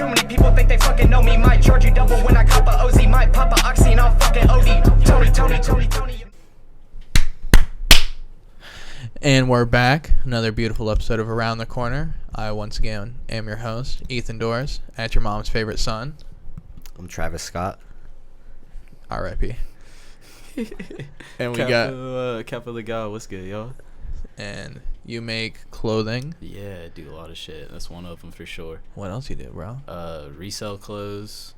Too many people think they fucking know me. Might charge you double when I cop a OZ. Might pop a oxy and I'll fucking OD. Tony. And we're back. Another beautiful episode of Around the Corner. I once again am your host, Ethan Doors, at your mom's favorite son. I'm Travis Scott. R.I.P. And we got Kapo the guy. What's good, y'all? And you make clothing. Yeah, do a lot of shit. That's one of them for sure. What else you do, bro? Resell clothes.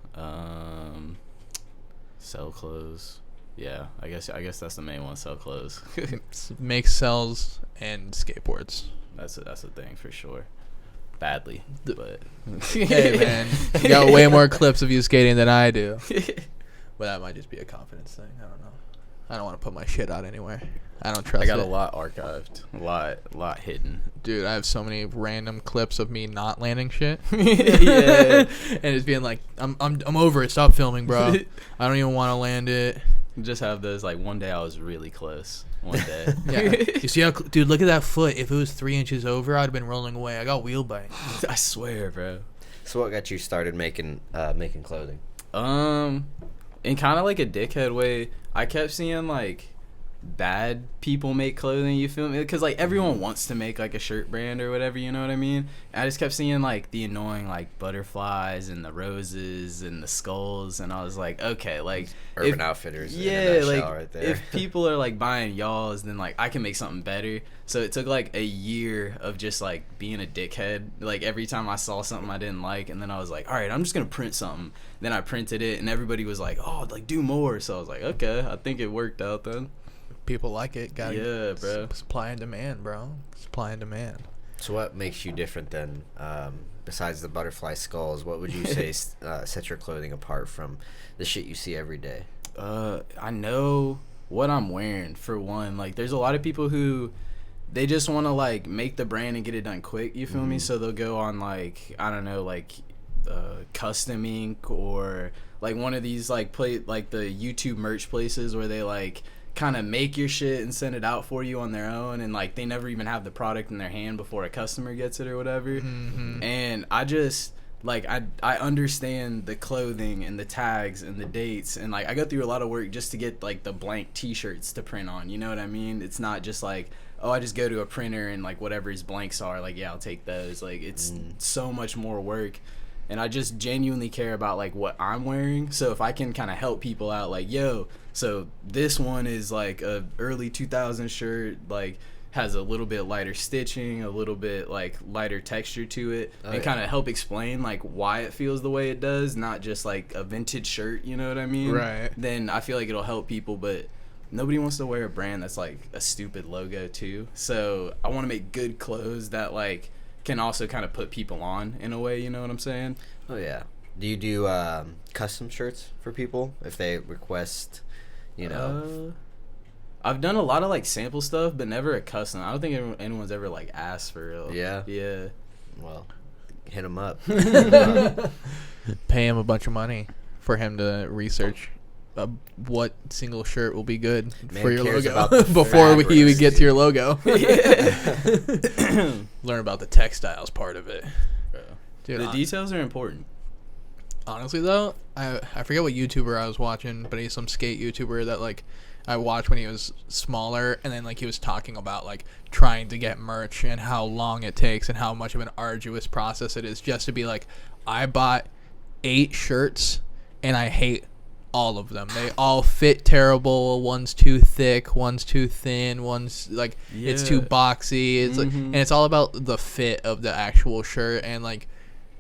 Sell clothes. Yeah, I guess that's the main one. Sell clothes. Make sells and skateboards. That's a thing for sure. Badly, but hey man, you got way more clips of you skating than I do. But that might just be a confidence thing. I don't know. I don't want to put my shit out anywywhere. I don't trust it. I got a lot archived, a lot hidden. Dude, I have so many random clips of me not landing shit. Yeah, and it's being like, I'm over it. Stop filming, bro. I don't even want to land it. Just have those, like, one day I was really close. One day. Yeah. You see how, dude, look at that foot. If it was 3 inches over, I'd have been rolling away. I got wheel bite. I swear, bro. So what got you started making clothing? In kind of like a dickhead way, I kept seeing, like, bad people make clothing, you feel me? Because, like, everyone wants to make, like, a shirt brand or whatever, you know what I mean? And I just kept seeing, like, the annoying, like, butterflies and the roses and the skulls, and I was like, okay, like, Urban Outfitters. Yeah, like, right there. if people are, like, buying y'alls, then, like, I can make something better. So it took, like, a year of just, like, being a dickhead. Like, every time I saw something I didn't like, and then I was like, all right, I'm just gonna print something. Then I printed it, and everybody was like, oh, like, do more. So I was like, okay, I think it worked out then. People like it. Yeah, bro. Supply and demand, bro. Supply and demand. So what makes you different than, besides the butterfly skulls, what would you say sets your clothing apart from the shit you see every day? I know what I'm wearing, for one. Like, there's a lot of people who, they just want to, like, make the brand and get it done quick, you feel me? So they'll go on, like, I don't know, like, Custom Ink, or, like, one of these, like, the YouTube merch places where they, like, kind of make your shit and send it out for you on their own, and, like, they never even have the product in their hand before a customer gets it or whatever. And I just, like, I understand the clothing and the tags and the dates, and, like, I go through a lot of work just to get, like, the blank t-shirts to print on, you know what I mean? It's not just like, oh, I just go to a printer and, like, whatever his blanks are, like, yeah, I'll take those. Like, it's so much more work. And I just genuinely care about, like, what I'm wearing. So if I can kind of help people out, like, yo, so this one is, like, a early 2000s shirt, like, has a little bit lighter stitching, a little bit, like, lighter texture to it, and kind of help explain, like, why it feels the way it does, not just, like, a vintage shirt, you know what I mean? Right. Then I feel like it'll help people, but nobody wants to wear a brand that's, like, a stupid logo, too. So I want to make good clothes that, like, can also kind of put people on in a way, you know what I'm saying? Oh, yeah. Do you do custom shirts for people if they request, you know? I've done a lot of, like, sample stuff, but never a custom. I don't think anyone's ever, like, asked for real. Yeah? Yeah. Well, hit them up. Pay him a bunch of money for him to research what single shirt will be good for your logo before we get to your logo. Learn about the textiles part of it. Dude, the details are important. Honestly, though, I forget what YouTuber I was watching, but he's some skate YouTuber that, like, I watched when he was smaller, and then, like, he was talking about, like, trying to get merch and how long it takes and how much of an arduous process it is just to be like, I bought 8 shirts and I hate all of them. They all fit terrible. One's too thick, one's too thin, one's like it's too boxy. It's like, and it's all about the fit of the actual shirt and, like,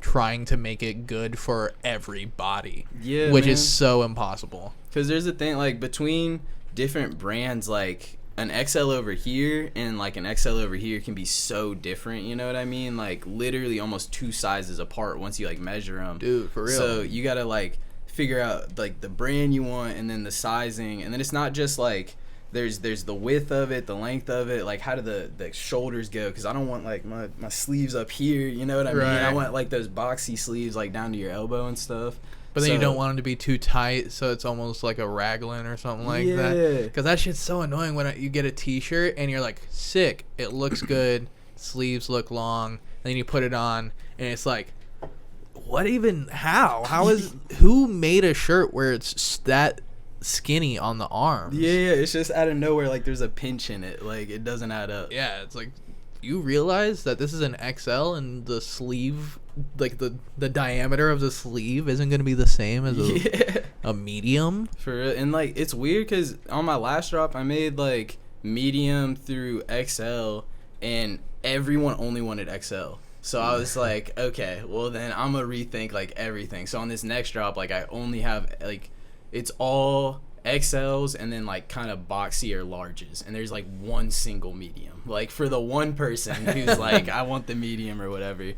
trying to make it good for every body. Yeah, which is so impossible. Because there's a thing, like, between different brands, like, an XL over here and, like, an XL over here can be so different, you know what I mean? Like, literally almost 2 sizes apart once you, like, measure them. Dude, for real. So you gotta, like, figure out, like, the brand you want, and then the sizing, and then it's not just, like, there's the width of it, the length of it, like, how do the shoulders go, because I don't want, like, my sleeves up here, you know what I mean? I want, like, those boxy sleeves, like, down to your elbow and stuff. But then you don't want them to be too tight, so it's almost like a raglan or something like that. Because that shit's so annoying when you get a t-shirt and you're like, sick, it looks good, sleeves look long, and then you put it on, and it's like what even? How is who made a shirt where it's that skinny on the arms? Yeah, it's just out of nowhere. Like there's a pinch in it. Like it doesn't add up. Yeah, it's like you realize that this is an XL and the sleeve, like the diameter of the sleeve isn't going to be the same as a medium. For real. And like it's weird because on my last drop I made like medium through XL and everyone only wanted XL. So I was like, okay, well then I'm gonna rethink like everything. So on this next drop, like I only have like it's all XLs and then like kind of boxier larges, and there's like one single medium. Like for the one person who's like, I want the medium or whatever.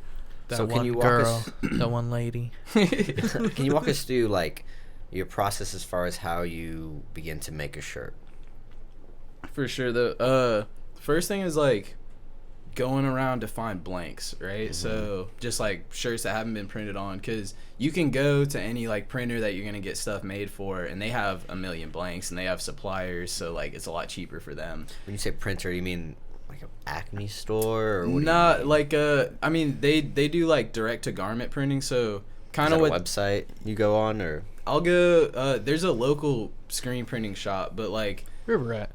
That So one can you walk girl, us? that one lady. Can you walk us through like your process as far as how you begin to make a shirt? For sure. The first thing is like going around to find blanks, right? So just like shirts that haven't been printed on, because you can go to any like printer that you're gonna get stuff made for, and they have a million blanks and they have suppliers, so like it's a lot cheaper for them. When you say printer, you mean like an Acme store, or what? Not like I mean they do like direct to garment printing, so kind of what what website you go on, or I'll go. There's a local screen printing shop, but like Where we're at.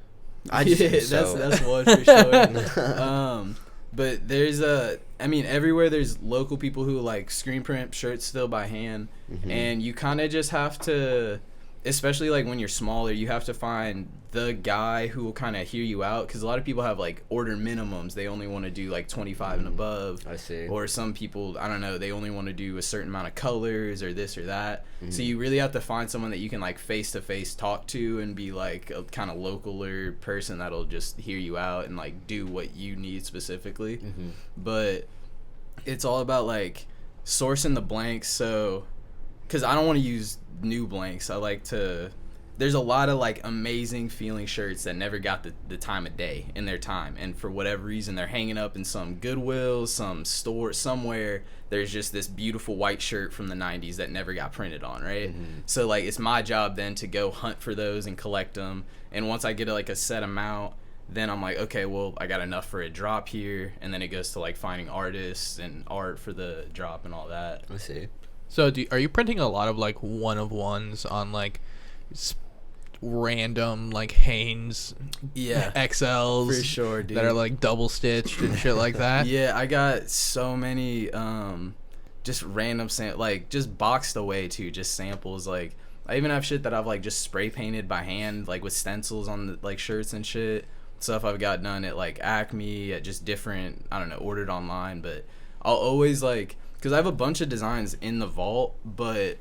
I just yeah, think so. that's one for sure. But there's I mean, everywhere there's local people who like screen print shirts still by hand, and you kind of just have to, especially like when you're smaller, you have to find the guy who will kind of hear you out, because a lot of people have like order minimums. They only want to do like 25 and above. I see. Or some people, I don't know, they only want to do a certain amount of colors or this or that. So you really have to find someone that you can like face to face talk to and be like a kind of localer person that'll just hear you out and like do what you need specifically. But it's all about like sourcing the blanks. So because I don't want to use new blanks, I like to, there's a lot of like amazing feeling shirts that never got the time of day in their time, and for whatever reason they're hanging up in some Goodwill, some store somewhere. There's just this beautiful white shirt from the 90s that never got printed on, right? So like it's my job then to go hunt for those and collect them, and once I get like a set amount, then I'm like, okay, well I got enough for a drop here, and then it goes to like finding artists and art for the drop and all that. I see. So are you printing a lot of like one of ones on like random like Hanes XLs For sure, dude. that are like double stitched and shit like that? Yeah, I got so many just random like just boxed away too, just samples. Like I even have shit that I've like just spray painted by hand, like with stencils on the like shirts and shit. Stuff I've got done at like Acme, at just different, I don't know, ordered online. But I'll always like, because I have a bunch of designs in the vault, but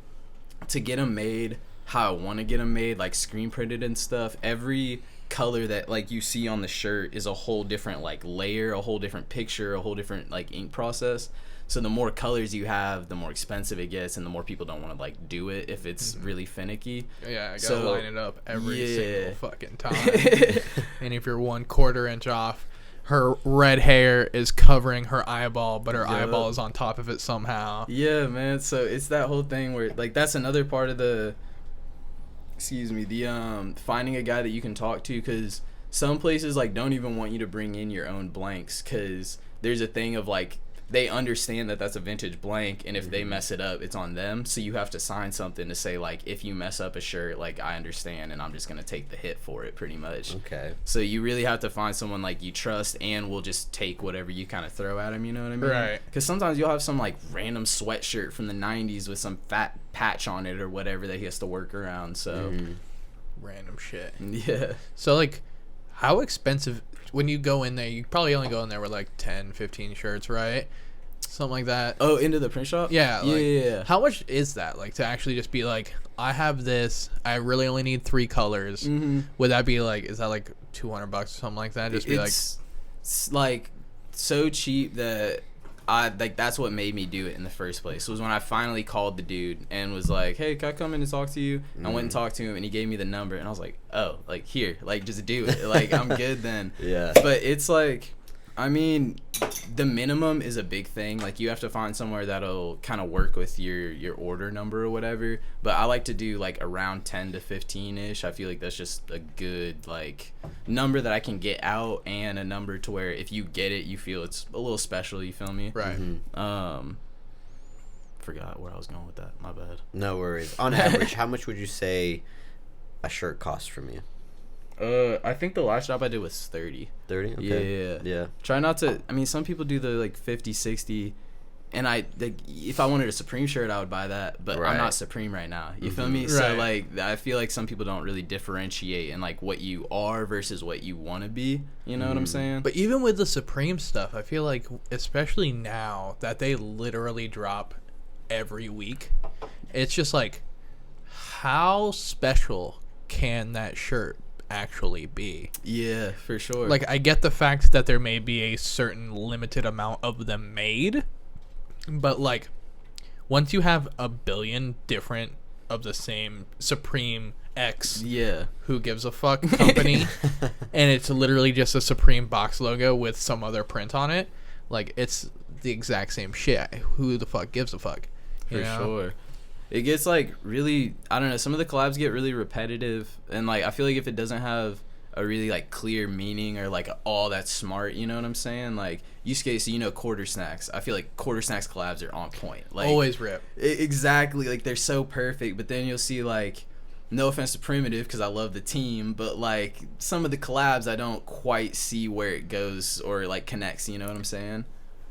to get them made how I want to get them made, like screen printed and stuff, every color that like you see on the shirt is a whole different like layer, a whole different picture, a whole different like ink process. So the more colors you have, the more expensive it gets, and the more people don't want to like do it if it's really finicky. Yeah, I gotta So, line it up every yeah. single fucking time. And if you're 1/4 inch off, her red hair is covering her eyeball, but her eyeball is on top of it somehow. Yeah, man. So it's that whole thing where like that's another part of the finding a guy that you can talk to, because some places like don't even want you to bring in your own blanks, because there's a thing of like they understand that that's a vintage blank, and if they mess it up, it's on them. So you have to sign something to say like, if you mess up a shirt, like I understand and I'm just gonna take the hit for it, pretty much. Okay. So you really have to find someone like you trust and will just take whatever you kind of throw at him, you know what I mean? Right. Because sometimes you'll have some like random sweatshirt from the 90s with some fat patch on it or whatever that he has to work around. So Random shit. yeah. So like, how expensive, when you go in there, you probably only go in there with like 10, 15 shirts, right? Something like that. Oh, into the print shop? Yeah. Like, yeah. How much is that? Like to actually just be like, I have this, I really only need 3 colors. Would that be like, is that like $200 or something like that? Just be It's like so cheap that I like that's what made me do it in the first place. Was when I finally called the dude and was like, "Hey, can I come in and talk to you?" I went and talked to him, and he gave me the number, and I was like, "Oh, like here, like just do it. Like I'm good then." Yeah. But it's like, I mean, the minimum is a big thing. Like you have to find somewhere that'll kind of work with your order number or whatever. But I like to do like around 10 to 15 ish. I feel like that's just a good like number that I can get out, and a number to where if you get it, you feel it's a little special. You feel me? Right. forgot where I was going with that. My bad. No worries. On average, how much would you say a shirt costs from you? I think the last job I did was 30. 30? Okay. Yeah. Try not to. I mean, some people do the like 50, 60. And if I wanted a Supreme shirt, I would buy that. But I'm not Supreme right now. You feel me? Right. So like, I feel like some people don't really differentiate in like what you are versus what you want to be. You know what I'm saying? But even with the Supreme stuff, I feel like, especially now that they literally drop every week, it's just like, how special can that shirt actually be? Yeah, for sure. Like, I get the fact that there may be a certain limited amount of them made, but like, once you have a billion different of the same Supreme X, who gives a fuck company, and it's literally just a Supreme box logo with some other print on it, like, it's the exact same shit. Who the fuck gives a fuck? For sure. It gets like really, I don't know, some of the collabs get really repetitive, and like I feel like if it doesn't have a really like clear meaning or like all that smart, you know what I'm saying? Like you skate, so you know Quarter Snacks. I feel like Quarter Snacks collabs are on point. Like always rip. Exactly, like they're so perfect. But then you'll see like, no offense to Primitive because I love the team, but like some of the collabs I don't quite see where it goes or like connects. You know what I'm saying?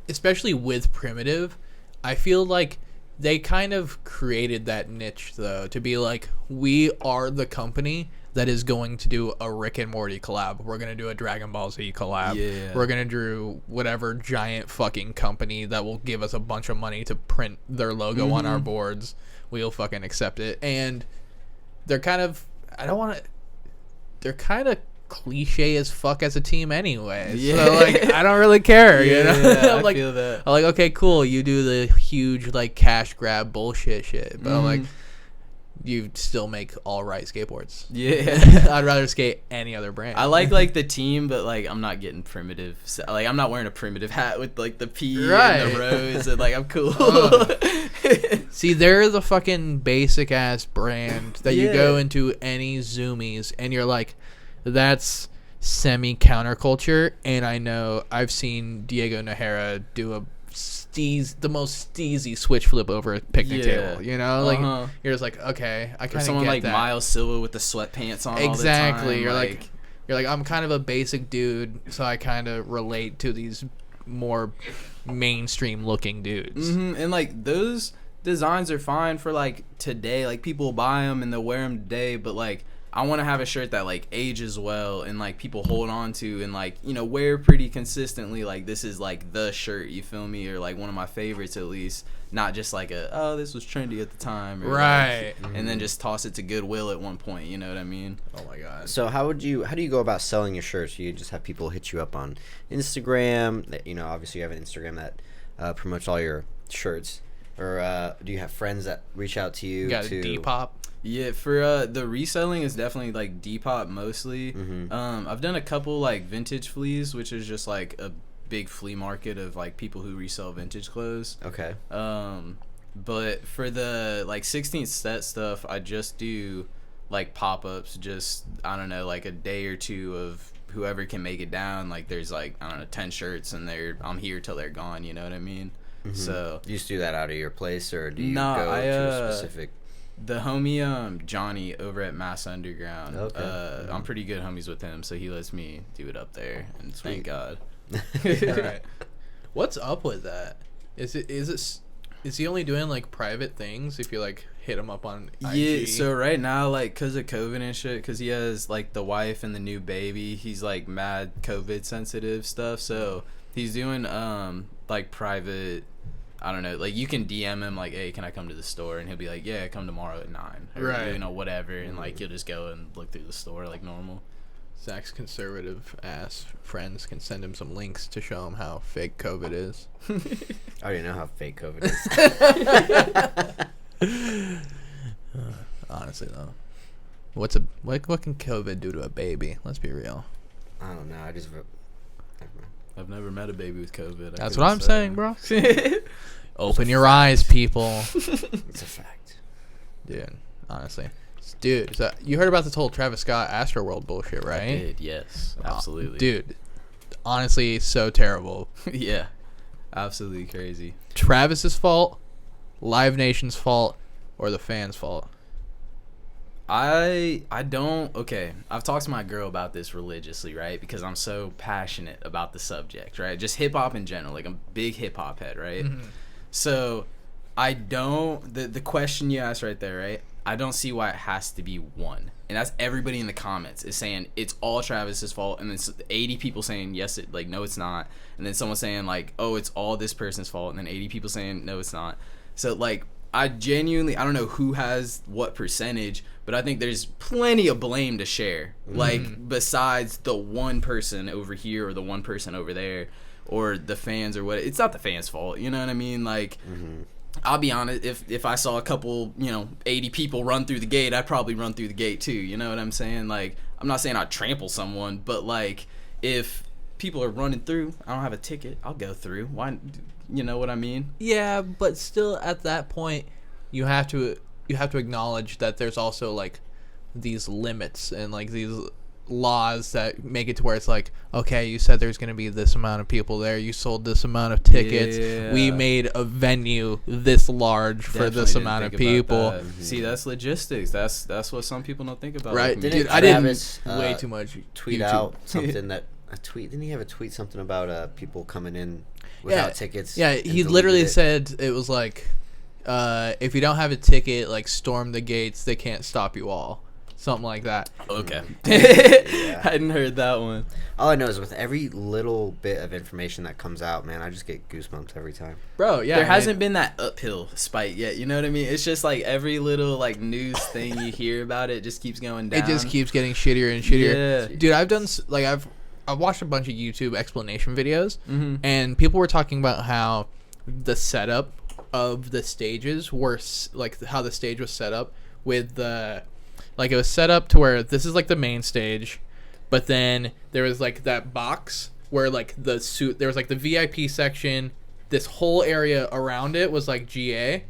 Especially with Primitive, I feel like they kind of created that niche though to be like, we are the company that is going to do a Rick and Morty collab. We're going to do a Dragon Ball Z collab. Yeah. We're going to do whatever giant fucking company that will give us a bunch of money to print their logo on our boards. We'll fucking accept it. And they're kind of, they're kind of cliche as fuck as a team anyway. Yeah. So like, I don't really care, you know? I like, feel that. I'm like, okay, cool. You do the huge like cash grab bullshit shit. But I'm like, you still make all right skateboards. Yeah. I'd rather skate any other brand. I like the team, but like I'm not getting Primitive. Like I'm not wearing a Primitive hat with like the P and the rose, and like I'm cool. See, they're the fucking basic ass brand that you go into any Zoomies and you're like, that's semi counterculture. And I know I've seen Diego Najera do the most steezy switch flip over a picnic table, you know, like you're just like, okay, I kind of someone get like that. Miles Silva with the sweatpants on Exactly. all the You're time. like I'm kind of a basic dude, so I kind of relate to these more mainstream looking dudes. And like those designs are fine for like today, like people buy them and they'll wear them today, but like I want to have a shirt that like ages well and like people hold on to and like, you know, wear pretty consistently. Like this is like the shirt, you feel me, or like one of my favorites at least, not just like this was trendy at the time, or right? Like, and then just toss it to Goodwill at one point, you know what I mean? Oh my god. So how do you go about selling your shirts? You just have people hit you up on Instagram, you know, obviously you have an Instagram that promotes all your shirts, or do you have friends that reach out to you? You got a Depop? Yeah, for the reselling is definitely like Depop mostly. I've done a couple like vintage fleas, which is just like a big flea market of like people who resell vintage clothes. Okay. But for the like 16th set stuff, I just do like pop-ups, just I don't know, like a day or two of whoever can make it down. Like there's like, I don't know, 10 shirts and I'm here till they're gone, you know what I mean? So you just do that out of your place, or do you Nah, go to a specific? The homie Johnny over at Mass Underground. Okay. I'm pretty good homies with him, so he lets me do it up there, and thank God. Right. What's up with that? Is he only doing like private things if you like hit him up on IG? Yeah, so right now, like, because of COVID and shit, because he has like the wife and the new baby, he's like mad COVID sensitive stuff, so he's doing like private, I don't know, like you can DM him like, hey, can I come to the store? And he'll be like, yeah, come tomorrow at 9. Or, right. you know, whatever. And like you'll just go and look through the store like normal. Zach's conservative ass friends can send him some links to show him how fake COVID is. I already know how fake COVID is. Honestly though, what can COVID do to a baby? Let's be real. I don't know. I've never met a baby with COVID. That's what I'm saying, bro. Open your eyes, people. It's a fact. Dude, honestly. Dude, so you heard about this whole Travis Scott Astroworld bullshit, right? I did, yes. Absolutely. Dude, honestly, so terrible. Yeah. Absolutely crazy. Travis's fault, Live Nation's fault or the fans' fault? I don't. Okay, I've talked to my girl about this religiously, right? Because I'm so passionate about the subject, right? Just hip hop in general. Like, I'm a big hip hop head, right? So I don't. The question you asked right there, right? I don't see why it has to be one. And that's everybody in the comments is saying it's all Travis's fault, and then 80 people saying yes, no, it's not, and then someone saying like, oh, it's all this person's fault, and then 80 people saying no, it's not. So like, I don't know who has what percentage, but I think there's plenty of blame to share. Like, besides the one person over here or the one person over there or the fans or what. It's not the fans' fault, you know what I mean? Like, I'll be honest, if I saw a couple, 80 people run through the gate, I'd probably run through the gate too, you know what I'm saying? Like, I'm not saying I'd trample someone, but like, if people are running through, I don't have a ticket, I'll go through. Why, you know what I mean? Yeah, but still at that point, you have to acknowledge that there's also like these limits and like these laws that make it to where it's like, okay, you said there's going to be this amount of people there, you sold this amount of tickets, we made a venue this large for this amount of people. See, that's logistics. That's what some people don't think about. Right. Like, Dude, I didn't way too much tweet YouTube. out something that a tweet. Didn't he have a tweet something about people coming in without tickets? Yeah, he literally said it was like, if you don't have a ticket, like, storm the gates, they can't stop you all. Something like that. Okay. Yeah. I hadn't heard that one. All I know is with every little bit of information that comes out, man, I just get goosebumps every time. Bro, yeah. There hasn't been that uphill spike yet, you know what I mean? It's just like every little like news thing you hear about it just keeps going down. It just keeps getting shittier and shittier. Yeah. Dude, I've watched a bunch of YouTube explanation videos, and people were talking about how the setup of the stages were, like, how the stage was set up with the... Like, it was set up to where this is, like, the main stage, but then there was, like, that box where, like, there was, like, the VIP section. This whole area around it was, like, GA,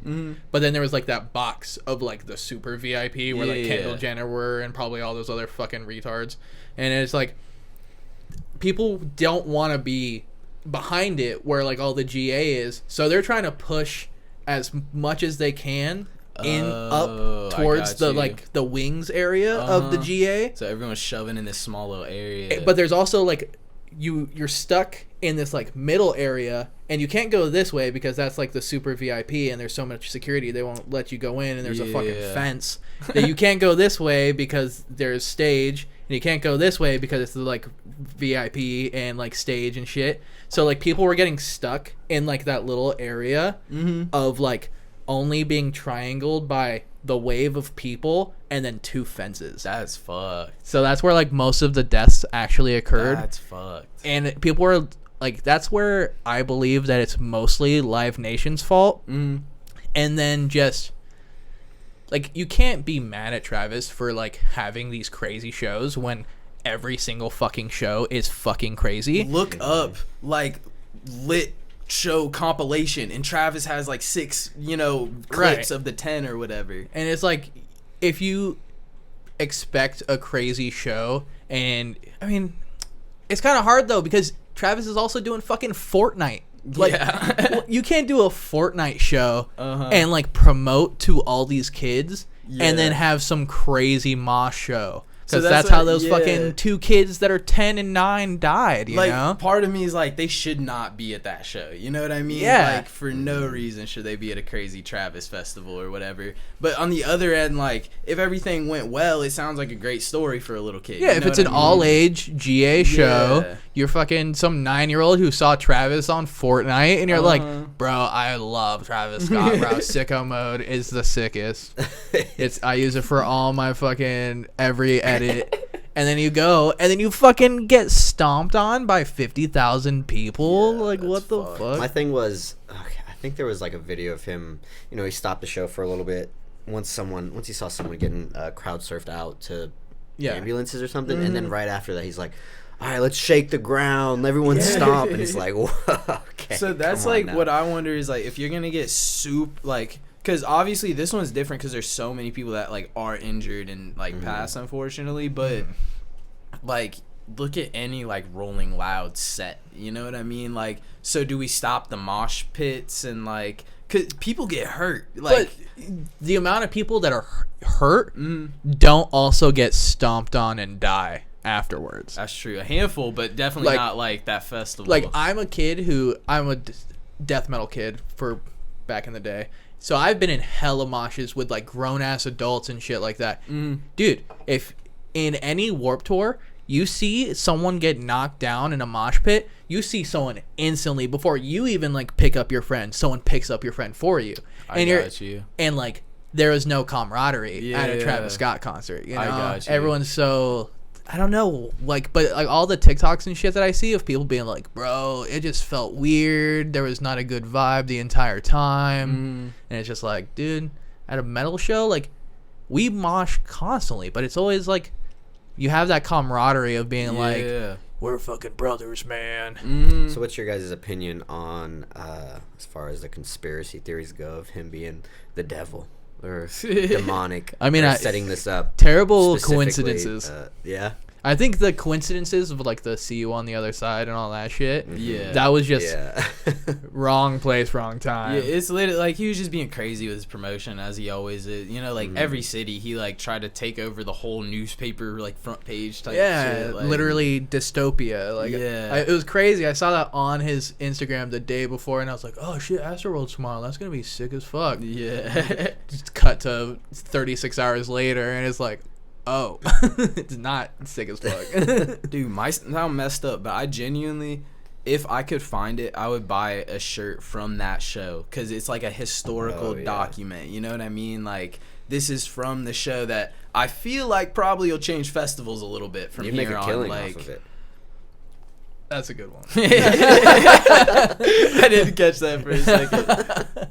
but then there was, like, that box of, like, the super VIP where, like, Kendall Jenner were and probably all those other fucking retards. And it's, like, people don't want to be behind it where, like, all the GA is, so they're trying to push as much as they can up towards the like the wings area of the GA. So everyone's shoving in this small little area. But there's also like you're stuck in this like middle area, and you can't go this way because that's like the super VIP, and there's so much security they won't let you go in, and there's a fucking fence that you can't go this way because there's stage, and you can't go this way because it's the like VIP and like stage and shit. So like people were getting stuck in like that little area of like only being triangled by the wave of people and then two fences. That's fucked. So that's where like most of the deaths actually occurred. That's fucked. And people were like, that's where I believe that it's mostly Live Nation's fault. And then just like, you can't be mad at Travis for like having these crazy shows when every single fucking show is fucking crazy. Look up like lit show compilation, and Travis has like 6 clips of the 10 or whatever, and it's like, if you expect a crazy show, and I mean, it's kind of hard though because Travis is also doing fucking Fortnite. Like, you can't do a Fortnite show and like promote to all these kids and then have some crazy mosh show. Because that's how those fucking 2 kids that are 10 and 9 died, you know? Part of me is like, they should not be at that show. You know what I mean? Yeah. Like, for no reason should they be at a crazy Travis festival or whatever. But on the other end, like, if everything went well, it sounds like a great story for a little kid. Yeah, if it's an all-age GA show, you're fucking some 9-year-old who saw Travis on Fortnite, and you're like, bro, I love Travis Scott, bro. Sicko mode is the sickest. I use it for all my fucking every edit. And then you go, and then you fucking get stomped on by 50,000 people. Like, what the fuck? My thing was, I think there was like a video of him. He stopped the show for a little bit once he saw someone getting crowd surfed out to ambulances or something, and then right after that, he's like, all right, let's shake the ground, everyone stomp, and he's like, whoa, okay. So that's like what I wonder is like, if you're gonna get because obviously this one's different because there's so many people that like are injured and like pass, unfortunately. But like, look at any like Rolling Loud set. You know what I mean? Like, so do we stop the mosh pits and like Cause people get hurt. Like, but the amount of people that are hurt don't also get stomped on and die afterwards. That's true. A handful, but definitely not like that festival. Like, I'm a death metal kid for back in the day. So I've been in hella moshes with like grown ass adults and shit like that. Dude, if in any Warped Tour you see someone get knocked down in a mosh pit, you see someone instantly before you even like pick up your friend. Someone picks up your friend for you. And like there is no camaraderie at a Travis Scott concert. You know, I got you. Everyone's so. I don't know, like, but like all the TikToks and shit that I see of people being like, bro, it just felt weird. There was not a good vibe the entire time. And it's just like, dude, at a metal show, like, we mosh constantly, but it's always like, you have that camaraderie of being like, we're fucking brothers, man. So what's your guys' opinion on, as far as the conspiracy theories go, of him being the devil? Or demonic. I mean, setting this up. Terrible coincidences. Yeah. I think the coincidences of like the see you on the other side and all that shit. Yeah. That was just wrong place, wrong time. Yeah, it's literally like he was just being crazy with his promotion as he always is. You know, like every city he like tried to take over the whole newspaper like front page type shit. Like, literally dystopia. Like it was crazy. I saw that on his Instagram the day before and I was like, oh shit, Astroworld's tomorrow. That's gonna be sick as fuck. Yeah. Just cut to 36 hours later and it's like, oh, it's not sick as fuck. Dude, my sound messed up, but I genuinely, if I could find it, I would buy a shirt from that show because it's like a historical document. You know what I mean? Like, this is from the show that I feel like probably will change festivals a little bit from here make a on. killing Like, off of it. That's a good one. I didn't catch that for a second.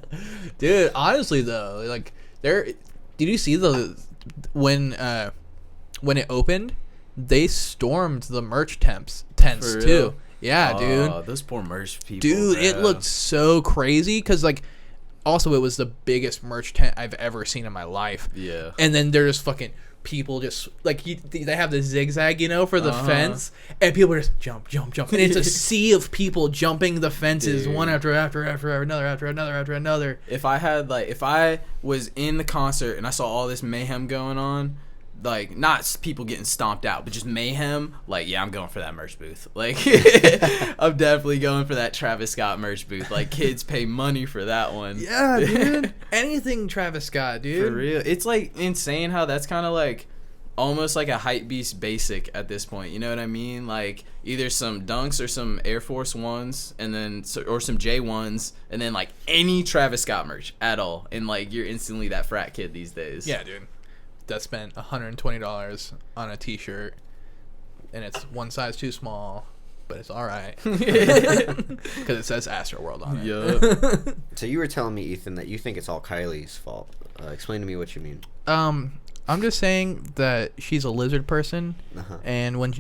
Dude, honestly though, like did you see when it opened, they stormed the merch tents For too. real? Yeah, dude. Those poor merch people. Dude, bro. it looked so crazy because like also it was the biggest merch tent I've ever seen in my life. Yeah. And then there's fucking people just like they have the zigzag, you know, for the fence, and people just jump, and it's a sea of people jumping the fences, dude. One after another. If I was in the concert and I saw all this mayhem going on, like not people getting stomped out, but just mayhem, like yeah, I'm going for that merch booth. Like I'm definitely going for that Travis Scott merch booth. Like kids pay money for that one. Yeah, dude. Anything Travis Scott, dude. For real. It's like insane how that's kind of like almost like a hype beast basic at this point. You know what I mean? Like either some Dunks or some Air Force Ones, and then or some J1s, and then like any Travis Scott merch at all, and like you're instantly that frat kid these days. Yeah, dude. That spent $120 on a t-shirt and it's one size too small, but it's all right because it says Astroworld on it. Yeah. So you were telling me, Ethan, that you think it's all Kylie's fault. Explain to me what you mean. I'm just saying that she's a lizard person, and when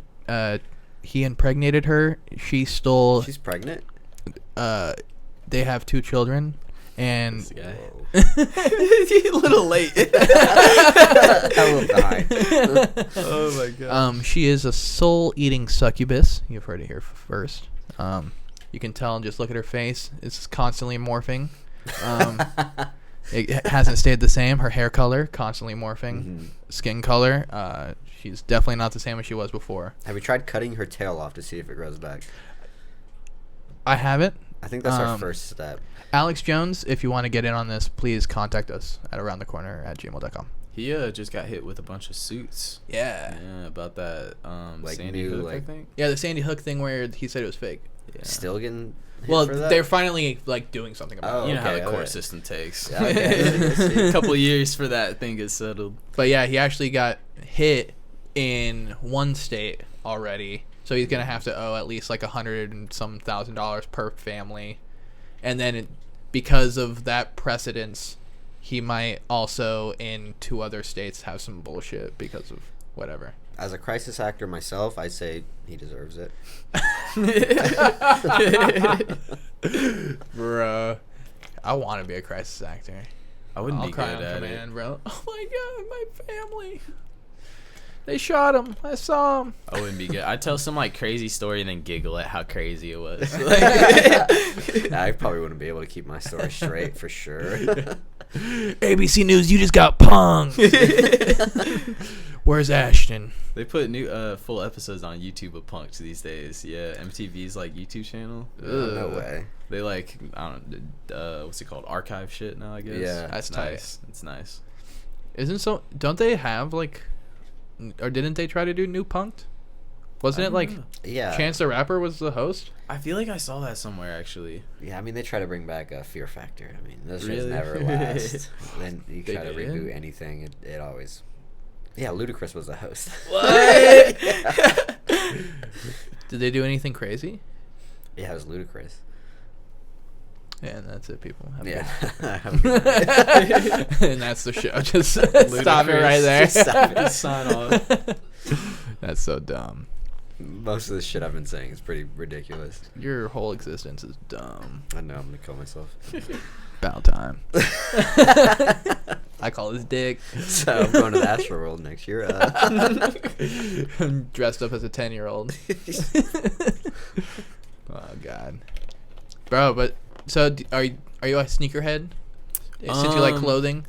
he impregnated her, she stole. She's pregnant. They have 2 children. And this guy. A little late. Oh my god. She is a soul-eating succubus. You've heard it here first. You can tell and just look at her face. It's constantly morphing. It hasn't stayed the same. Her hair color constantly morphing. Skin color. She's definitely not the same as she was before. Have you tried cutting her tail off to see if it grows back? I haven't. I think that's our first step. Alex Jones, if you want to get in on this, please contact us at aroundthecorner@gmail.com. He just got hit with a bunch of suits. Yeah. Yeah, about that like Sandy new, Hook, like, I think. Yeah, the Sandy Hook thing where he said it was fake. Yeah. Still getting hit well, for that? they're finally like doing something about it. You know how the court okay. system takes. Yeah, okay. A couple years for that thing gets settled. But yeah, he actually got hit in one state already. So he's going to have to owe at least like $100 and some $1,000 per family. And then because of that precedence, he might also in 2 other states have some bullshit because of whatever. As a crisis actor myself, I say he deserves it. Bro, I want to be a crisis actor. I wouldn't I'll be cry good on at command, it. bro. Oh my god, my family. They shot him. I saw him. I wouldn't be good. I'd tell some like crazy story and then giggle at how crazy it was. I probably wouldn't be able to keep my story straight for sure. ABC News, you just got punked. Where's Ashton? They put new full episodes on YouTube of punks these days. Yeah, MTV's like YouTube channel. No way. They like, I don't know, what's it called? Archive shit now, I guess. Yeah. That's nice. It's nice. Don't they have like, or didn't they try to do New Punked? Wasn't it like Chance the Rapper was the host? I feel like I saw that somewhere actually. Yeah, I mean they try to bring back a Fear Factor. I mean those shows Really? never last. Then you They try to did? reboot anything, it always. Yeah, Ludacris was the host. What? Did they do anything crazy? Yeah, it was Ludacris. Yeah, and that's it, people. Have a Yeah. good- and that's the show. Just stop it right there. Just stop it. Sign off. That's so dumb. Most of the shit I've been saying is pretty ridiculous. Your whole existence is dumb. I know, I'm gonna kill myself. About time. I call this dick. So I'm going to the Astro World next year. I'm dressed up as a 10-year-old. Oh God, bro. But so, are you a sneakerhead? Since you like clothing,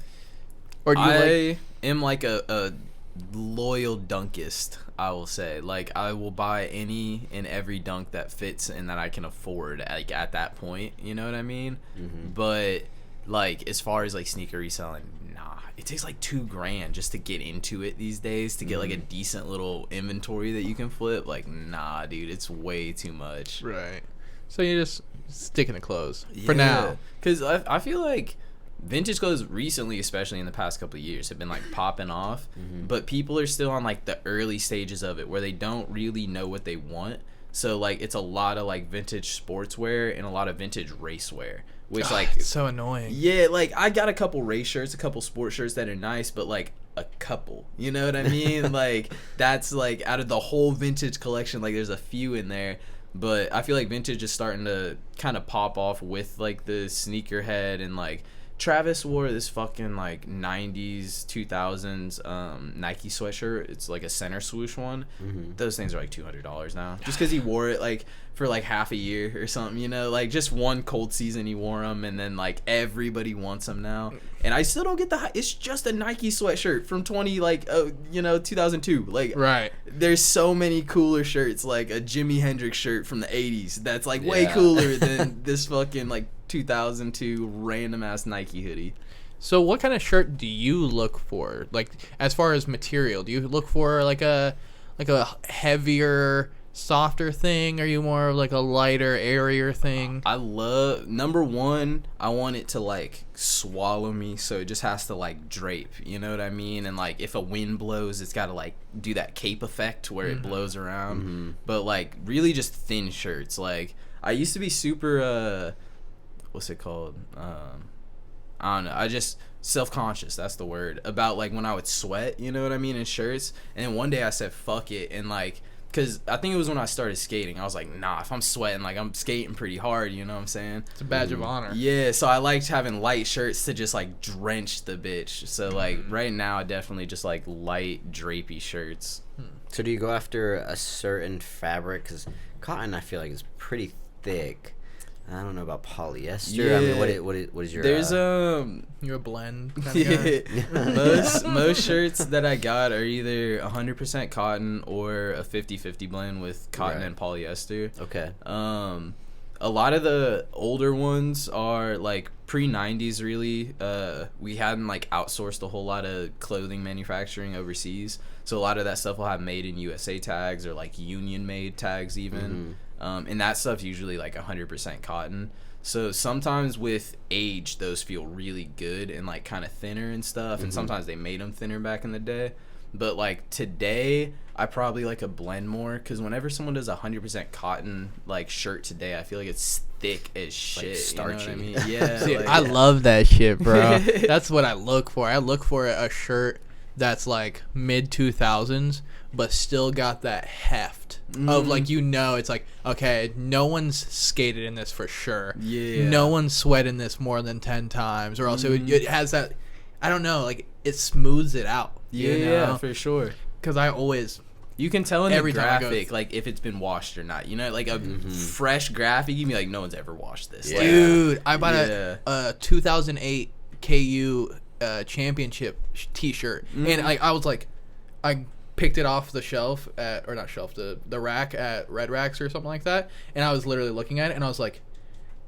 or do you like? I am like a loyal dunkist. I will say, like, I will buy any and every dunk that fits and that I can afford. Like at that point, you know what I mean? Mm-hmm. But like as far as like sneaker reselling, nah, it takes like $2,000 just to get into it these days to get like a decent little inventory that you can flip. Like, nah, dude, it's way too much. Right. So you just sticking to clothes for now. Because I feel like vintage clothes recently, especially in the past couple of years, have been like popping off, but people are still on like the early stages of it where they don't really know what they want. So like it's a lot of like vintage sportswear and a lot of vintage racewear, which like It's so annoying. yeah, like I got a couple race shirts, a couple sport shirts that are nice, but like a couple, you know what I mean? Like that's like out of the whole vintage collection, like there's a few in there. But I feel like vintage is starting to kind of pop off with like the sneakerhead, and like Travis wore this fucking like 90s 2000s Nike sweatshirt. It's like a center swoosh one. Those things are like $200 now just because he wore it like for like half a year or something, you know, like just one cold season he wore them, and then like everybody wants them now, and I still don't get it's just a Nike sweatshirt from 2002. Like Right. there's so many cooler shirts, like a Jimi Hendrix shirt from the 80s that's like way cooler than this fucking like 2002 random ass Nike hoodie. So what kind of shirt do you look for? Like as far as material, do you look for like a heavier, softer thing? Are you more of like a lighter, airier thing? I love, number one, I want it to like swallow me, so it just has to like drape, you know what I mean? And like if a wind blows, it's got to like do that cape effect where it blows around. But like really just thin shirts. Like I used to be super what's it called? I don't know. I just self-conscious, that's the word, about like when I would sweat, you know what I mean, in shirts. And then one day I said fuck it, and like, because I think it was when I started skating, I was like, nah, if I'm sweating, like I'm skating pretty hard, you know what I'm saying? It's a badge of honor. Yeah, so I liked having light shirts to just like drench the bitch. So like right now I definitely just like light drapey shirts. So do you go after a certain fabric? Because cotton, I feel like, is pretty thick. I don't know about polyester. Yeah. I mean, what is your? There's You're a blend kind of guy. most shirts that I got are either 100% cotton or a 50-50 blend with cotton and polyester. Okay. A lot of the older ones are like pre-90s really. We hadn't like outsourced a whole lot of clothing manufacturing overseas, so a lot of that stuff will have made in USA tags or like union made tags even. And that stuff's usually like 100% cotton. So sometimes with age, those feel really good and like kind of thinner and stuff. And sometimes they made them thinner back in the day. But like today, I probably like a blend more, because whenever someone does 100% cotton like shirt today, I feel like it's thick as shit. Like starchy. You know what I mean? Yeah. See, like, I love that shit, bro. That's what I look for. I look for a shirt that's like mid 2000s, but still got that heft of like, you know, it's like, okay, no one's skated in this for sure. Yeah. No one's sweat in this more than 10 times, or else it has that, I don't know, like it smooths it out. Yeah, you know? yeah, for sure. because I always. You can tell in Every the time I graphic, like, if it's been washed or not. You know, like, a fresh graphic, you can be like, no one's ever washed this. Like, dude, I bought a 2008 KU championship T-shirt, and I was like, I picked it off the shelf the rack at Red Racks or something like that, and I was literally looking at it, and I was like,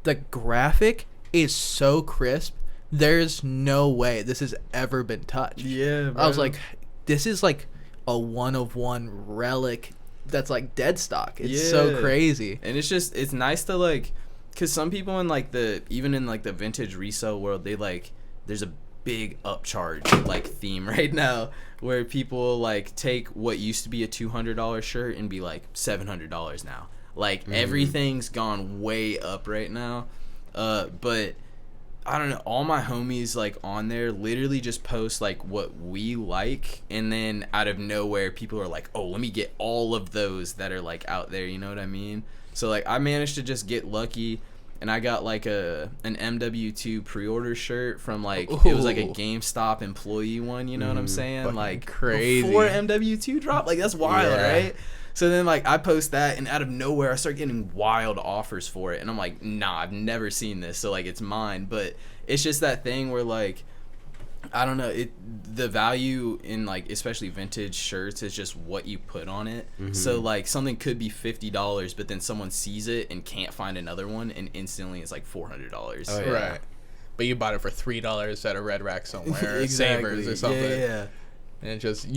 the graphic is so crisp. There's no way this has ever been touched. Yeah, bro. I was like, this is like a one-of-one relic that's like dead stock. It's so crazy. And it's nice to, like, because some people in like even in like the vintage resale world, they like, there's a big upcharge like theme right now where people like take what used to be a $200 shirt and be like $700 now. Like everything's gone way up right now. But I don't know, all my homies like on there literally just post like what we like, and then out of nowhere people are like, oh, let me get all of those that are like out there, you know what I mean? So like I managed to just get lucky, and I got like an MW2 pre-order shirt from like, it was like a GameStop employee one, you know what I'm saying? Like crazy. Before MW2 dropped, like that's wild, right? So then, like, I post that, and out of nowhere, I start getting wild offers for it. And I'm like, nah, I've never seen this, so, like, it's mine. But it's just that thing where, like, I don't know, the value in, like, especially vintage shirts is just what you put on it. So, like, something could be $50, but then someone sees it and can't find another one, and instantly it's, like, $400. Oh, yeah. Right. But you bought it for $3 at a Red Rack somewhere. Exactly. Savers or something. Yeah. And just,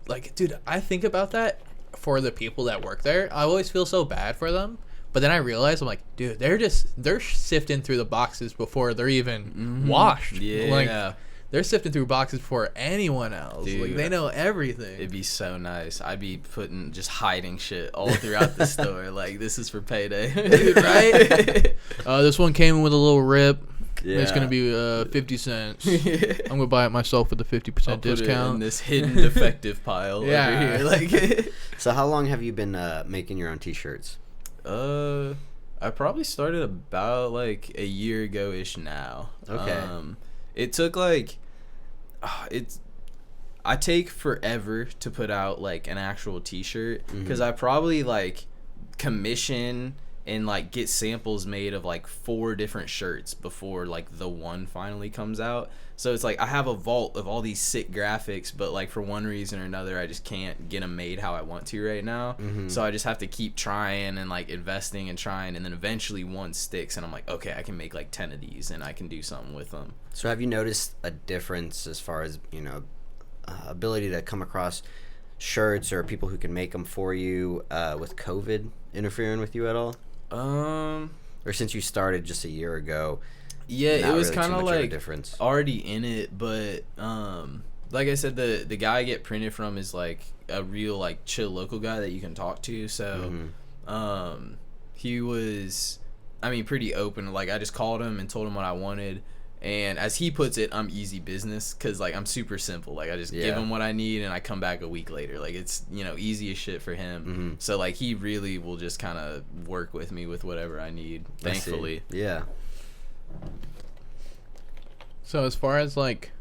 like, dude, I think about that. For the people that work there, I always feel so bad for them, but then I realize, I'm like, dude, they're sifting through the boxes before they're even washed. Like, they're sifting through boxes before anyone else. Dude, like, they know everything. It'd be so nice. I'd be just hiding shit all throughout the store. Like, this is for payday. Dude, right? This one came in with a little rip. Yeah. It's gonna be 50 cents. I'm gonna buy it myself with a 50% discount. Put it in this hidden defective pile over here. Like, so how long have you been making your own T-shirts? I probably started about like a year ago ish now. Okay. It took like, I take forever to put out like an actual T-shirt because I probably like commission and like get samples made of like 4 different shirts before like the one finally comes out. So it's like I have a vault of all these sick graphics, but like for one reason or another I just can't get them made how I want to right now. So I just have to keep trying and like investing and trying, and then eventually one sticks and I'm like, okay, I can make like 10 of these and I can do something with them. So have you noticed a difference as far as, ability to come across shirts or people who can make them for you with COVID interfering with you at all? Or since you started just a year ago? Yeah, it was really kind of like difference. Already in it, but like I said, the guy I get printed from is like a real like chill local guy that you can talk to. So he was, pretty open. Like I just called him and told him what I wanted. And as he puts it, I'm easy business because, like, I'm super simple. Like, I just give him what I need, and I come back a week later. Like, it's, easy as shit for him. So, like, he really will just kind of work with me with whatever I need, thankfully. Yeah. So, as far as, like...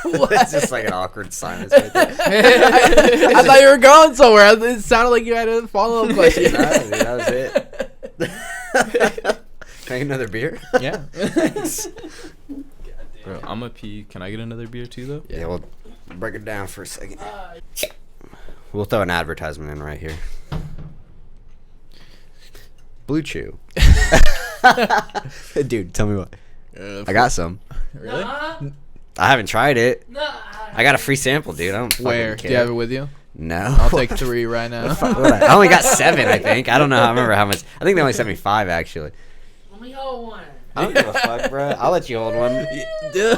It's just like an awkward silence right there. I thought you were going somewhere. It sounded like you had a follow-up question. That was it. Can I get another beer? Yeah. Thanks. Bro, I'm a pee. Can I get another beer too, though? Yeah, we'll break it down for a second. We'll throw an advertisement in right here. Blue Chew. Dude, tell me what. I got some. Really? I haven't tried it. I got a free sample, dude. I don't fucking Where? care. Do you have it with you? No. I'll take 3 right now. I only got 7, I think. I don't know. I remember how much. I think they only sent me 5, actually. Let me hold one. I don't give a fuck, bro. I'll let you hold one. Dude,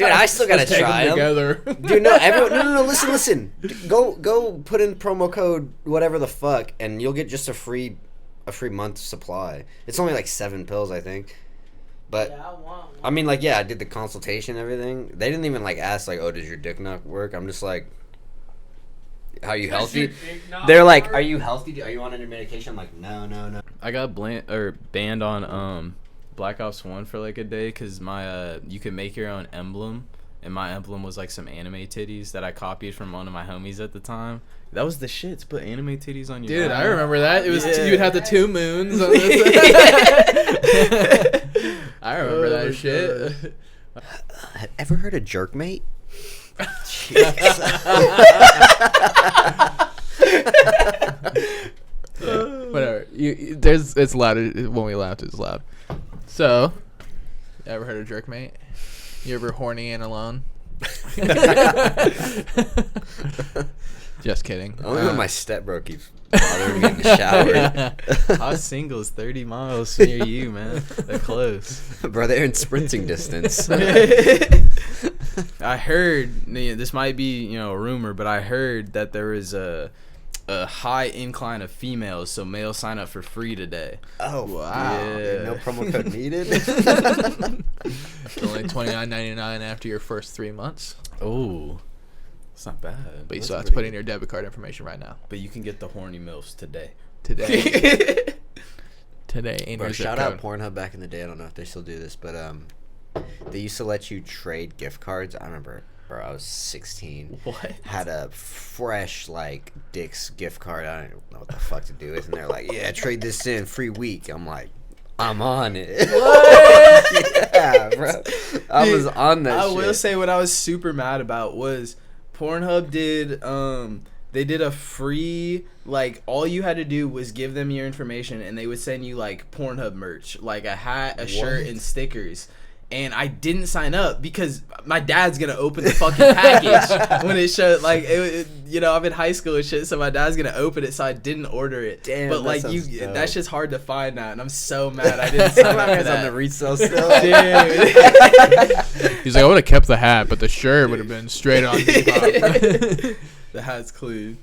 I still gotta try them together. Dude, no, everyone, no. Listen. Go put in promo code whatever the fuck, and you'll get just a free month supply. It's only like 7 pills, I think. But Yeah, I want one. I mean, like, yeah, I did the consultation and everything. They didn't even like ask like, oh, does your dick not work? I'm just like, how you healthy? They're like, are you healthy? Are you on any medication? I'm like, no. I got banned on Black Ops 1 for like a day because my you can make your own emblem, and my emblem was like some anime titties that I copied from one of my homies at the time. That was the shit, to put anime titties on your Dude, back. I remember that. It was you would have the 2 moons on this. I remember that shit. Have ever heard of jerkmate? Whatever. It's loud. When we laughed, it's loud. So, ever heard of jerkmate? You ever horny and alone? Just kidding. Only when my stepbro keeps bothering me in the shower. Hot singles 30 miles near you, man. They're close. Bro, they're in sprinting distance. I heard, this might be, a rumor, but I heard that there is a high incline of females, so males sign up for free today. Oh, wow. Yeah. No promo code needed. It's only $29.99 after your first 3 months. Oh, it's not bad. But you still have to put in your debit card information right now. But you can get the horny MILFs today. Today in Bro, your zip shout out code. Pornhub back in the day. I don't know if they still do this, but they used to let you trade gift cards. I remember, bro, I was 16. What? Had a fresh, Dick's gift card. I don't know what the fuck to do with. And they're like, yeah, trade this in, free week. I'm like, I'm on it. What? Yeah, bro. I was on that I shit. will say what I was super mad about was Pornhub did they did a free, all you had to do was give them your information and they would send you Pornhub merch, like a hat, a shirt, and stickers. And I didn't sign up because my dad's gonna open the fucking package when it showed. I'm in high school and shit, so my dad's gonna open it. So I didn't order it. Damn, but that's just hard to find now, and I'm so mad I didn't sign up for on that. the resale still. Dude. He's like, I would have kept the hat, but the shirt would have been straight on Depop. The hat's clean.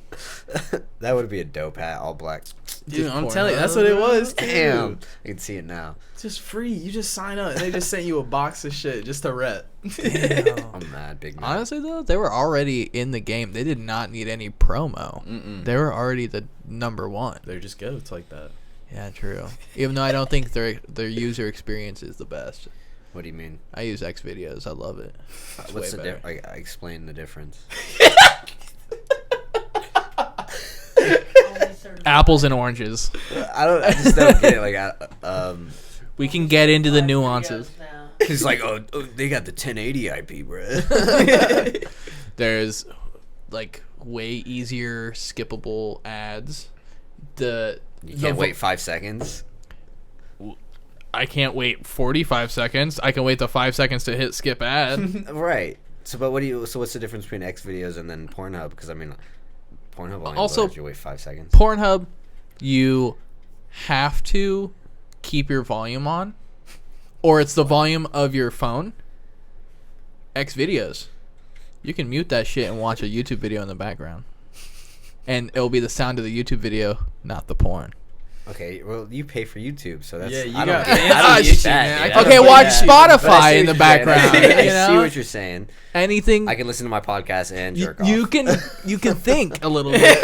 That would be a dope hat, all black. Dude, I'm Pornhub. telling you, that's what it was. Too. Damn, I can see it now. Just free. You just sign up, and they just sent you a box of shit just to rep. I'm mad, big man. Honestly, though, they were already in the game. They did not need any promo. They were already the number one. They're just goats like that. Yeah, true. Even though I don't think their user experience is the best. What do you mean? I use X videos. I love it. It's What's way the better. difference? I explain the difference. Apples and oranges. I just don't get it. We can get into the nuances. He's like, oh, they got the 1080 IP, bro. There's way easier skippable ads. You can't wait 5 seconds. I can't wait 45 seconds. I can wait the 5 seconds to hit skip ad. Right. So, but what's the difference between X videos and then Pornhub? Because I mean, Pornhub only Also, lets you wait 5 seconds. Pornhub, you have to keep your volume on, or it's the volume of your phone. X videos, you can mute that shit and watch a YouTube video in the background, and it'll be the sound of the YouTube video, not the porn. Okay, well, you pay for YouTube, so that's... Yeah, you I got don't get fancy shit, that, man. dude. I I don't Okay, get watch that. Spotify But I see in the what you're saying. background. I You know? see what you're saying. Anything I can listen to my podcast and jerk off. you can think a little bit.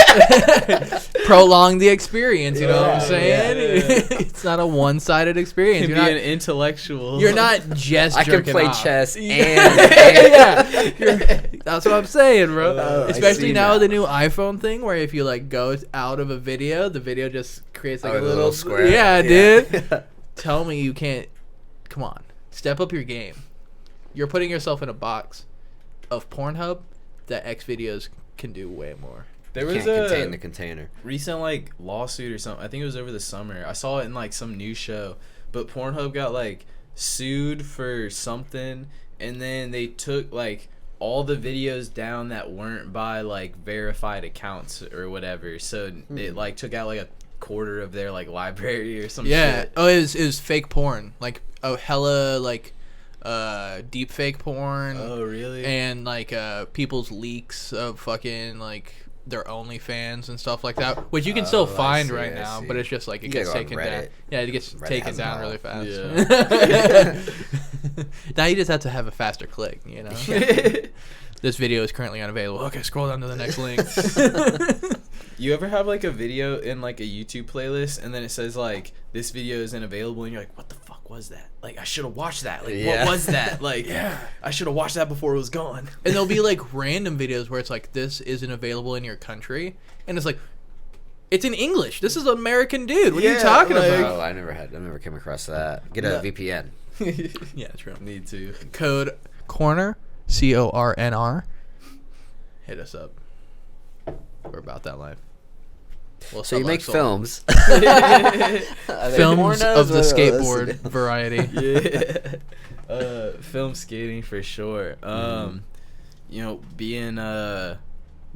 Prolong the experience, you know what I'm saying? Yeah. It's not a one-sided experience. You You're can be not, an intellectual. you're not just I can jerking play off. chess and... Yeah, that's what I'm saying, bro. I Especially see now now. with the new iPhone thing, where if you go out of a video, the video just creates Oh, a the little little square. Yeah, Yeah. dude. Tell me you can't. Come on, step up your game. You're putting yourself in a box of Pornhub that X videos can do way more. There You was can't contain a the container. recent lawsuit or something. I think it was over the summer. I saw it in some new show, but Pornhub got sued for something, and then they took all the videos down that weren't by verified accounts or whatever. So it took out a quarter of their library or some shit. Oh, it was fake porn, hella deep fake porn. Oh really? And people's leaks of fucking their OnlyFans and stuff like that, which you can still I find see, right I now, see. but it's just it You gets gotta go taken on down. Reddit. Yeah, it gets Reddit taken has down them really all. fast. Now you just have to have a faster click, you know. This video is currently unavailable. Okay, scroll down to the next link. You ever have a video in a YouTube playlist and then it says this video isn't available and you're like, what the fuck? fuck was that? Like, I should have watched that. Like, Yeah. what was that? Like, I should have watched that before it was gone. And there'll be like random videos where it's like, this isn't available in your country, and it's like, it's in English. This is an American dude. What are you talking about? Oh, I never came across that. Get a VPN. Yeah, true. Need to. Code Cornr, CORNR. Hit us up. We're about that life. We'll So you make films. films pornos of the or- skateboard variety. Yeah. Film skating for sure. You know, being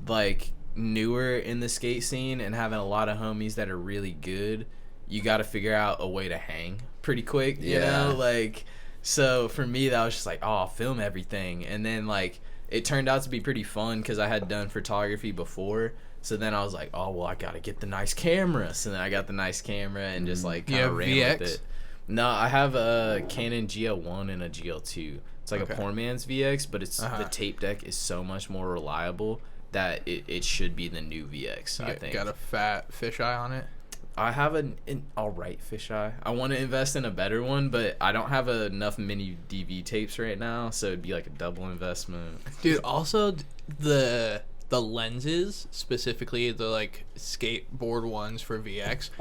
like newer in the skate scene and having a lot of homies that are really good, you got to figure out a way to hang pretty quick, you know? Like, so for me, that was just like, oh, I'll film everything. And then, like, it turned out to be pretty fun because I had done photography before. So then I was like, oh, well, I got to get the nice camera. So then I got the nice camera and just, like, kind of ran VX? with it. No, I have a Canon GL1 and a GL2. It's like a poor man's VX, but it's the tape deck is so much more reliable that it should be the new VX, I think. Got a fat fisheye on it? I have an alright fisheye. I want to invest in a better one, but I don't have enough mini DV tapes right now, so it'd be like a double investment. Dude, also the lenses, specifically the like skateboard ones for VX,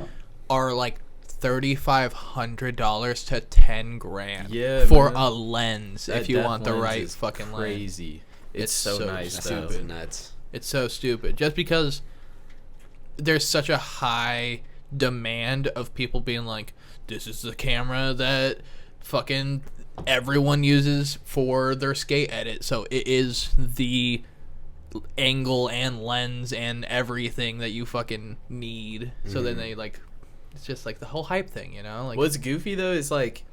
are like $3,500 to $10,000 Yeah, for man. a lens That if you want the depth lens right is fucking lens. crazy. It's so nice though. Sounds nuts. It's so stupid. Just because there's such a high demand of people being like, this is the camera that fucking everyone uses for their skate edit. So it is the angle and lens and everything that you fucking need. So then they like, it's just like the whole hype thing, you know? Like, What's goofy though is like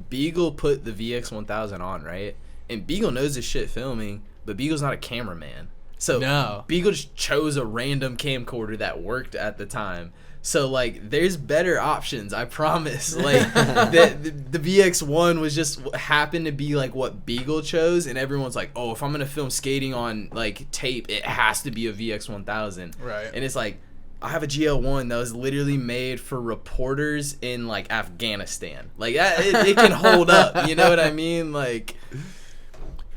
Beagle put the VX1000 on, right? And Beagle knows his shit filming, but Beagle's not a cameraman. So No. Beagle just chose a random camcorder that worked at the time. So like there's better options, I promise. Like the VX1 was just happened to be like what Beagle chose, and everyone's like, oh, if I'm gonna film skating on like tape, it has to be a VX1000. Right. And it's like, I have a GL1 that was literally made for reporters in like Afghanistan. Like that, it can hold up. You know what I mean? Like,